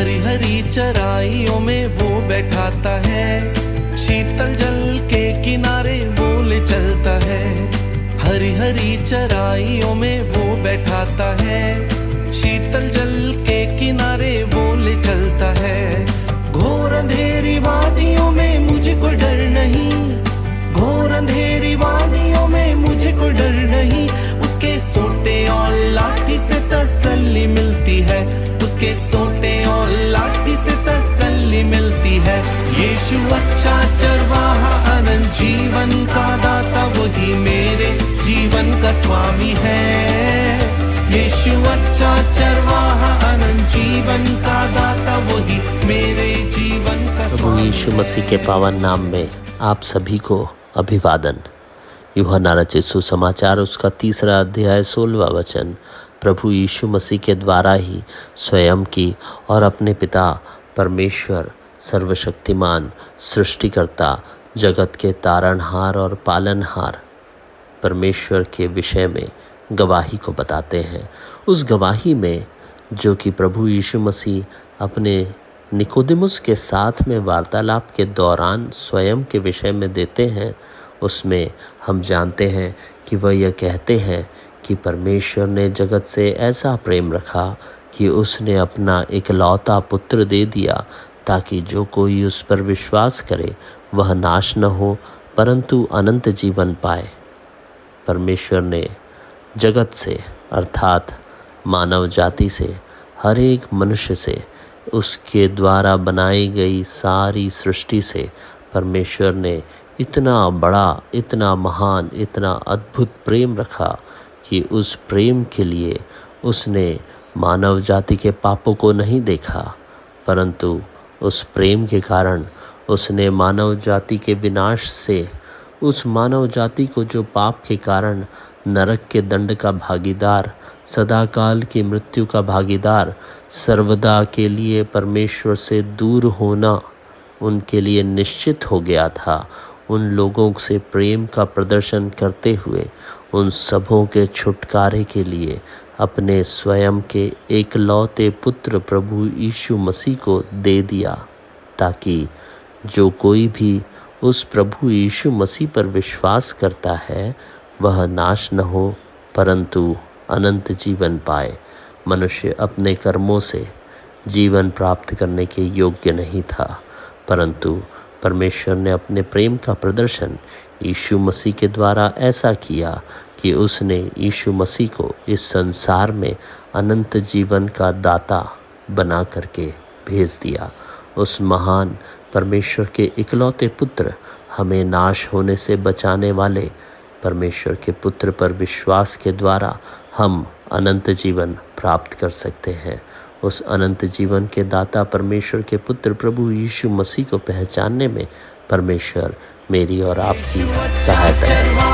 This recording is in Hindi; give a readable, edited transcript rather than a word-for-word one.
हरी हरी चराइयों में वो बैठाता है, शीतल जल के किनारे वो ले चलता है। हरी हरी चराइयों में वो बैठाता है, शीतल जल के किनारे वो ले चलता है। घोर अंधेरी वादियों में मुझे कोई डर नहीं, घोर अंधेरी वादियों में मुझे कोई डर नहीं। उसके सोटे और लाठी से तसल्ली मिलती है, उसके सोटे और लाठी से तसल्ली मिलती है। यीशु अच्छा चरवाहा अनंत जीवन का दाता, वही मेरे जीवन का स्वामी है। यीशु अच्छा चरवाहा अनंत जीवन का दाता, वही मेरे जीवन का स्वामी है। प्रभु यीशु मसीह के पावन नाम में आप सभी को अभिवादन। यूहन्ना रचित सुसमाचार उसका 3 अध्याय 16 वचन। प्रभु यीशु मसीह के द्वारा ही स्वयं की और अपने पिता परमेश्वर सर्वशक्तिमान सृष्टिकर्ता, जगत के तारणहार और पालनहार परमेश्वर के विषय में गवाही को बताते हैं। उस गवाही में जो कि प्रभु यीशु मसीह अपने निकोदेमुस के साथ में वार्तालाप के दौरान स्वयं के विषय में देते हैं, उसमें हम जानते हैं कि वह यह कहते हैं कि परमेश्वर ने जगत से ऐसा प्रेम रखा कि उसने अपना इकलौता पुत्र दे दिया, ताकि जो कोई उस पर विश्वास करे वह नाश न हो परंतु अनंत जीवन पाए। परमेश्वर ने जगत से अर्थात मानव जाति से, हर एक मनुष्य से, उसके द्वारा बनाई गई सारी सृष्टि से परमेश्वर ने इतना बड़ा, इतना महान, इतना अद्भुत प्रेम रखा कि उस प्रेम के लिए उसने मानव जाति के पापों को नहीं देखा, परंतु उस प्रेम के कारण उसने मानव जाति के विनाश से, उस मानव जाति को जो पाप के कारण नरक के दंड का भागीदार, सदाकाल की मृत्यु का भागीदार, सर्वदा के लिए परमेश्वर से दूर होना उनके लिए निश्चित हो गया था, उन लोगों से प्रेम का प्रदर्शन करते हुए उन सबों के छुटकारे के लिए अपने स्वयं के एकलौते पुत्र प्रभु यीशु मसीह को दे दिया, ताकि जो कोई भी उस प्रभु यीशु मसीह पर विश्वास करता है वह नाश न हो परंतु अनंत जीवन पाए। मनुष्य अपने कर्मों से जीवन प्राप्त करने के योग्य नहीं था, परंतु परमेश्वर ने अपने प्रेम का प्रदर्शन यीशु मसीह के द्वारा ऐसा किया कि उसने यीशु मसीह को इस संसार में अनंत जीवन का दाता बना करके भेज दिया। उस महान परमेश्वर के इकलौते पुत्र, हमें नाश होने से बचाने वाले परमेश्वर के पुत्र पर विश्वास के द्वारा हम अनंत जीवन प्राप्त कर सकते हैं। उस अनंत जीवन के दाता परमेश्वर के पुत्र प्रभु यीशु मसीह को पहचानने में परमेश्वर मेरी और आपकी सहायता करें।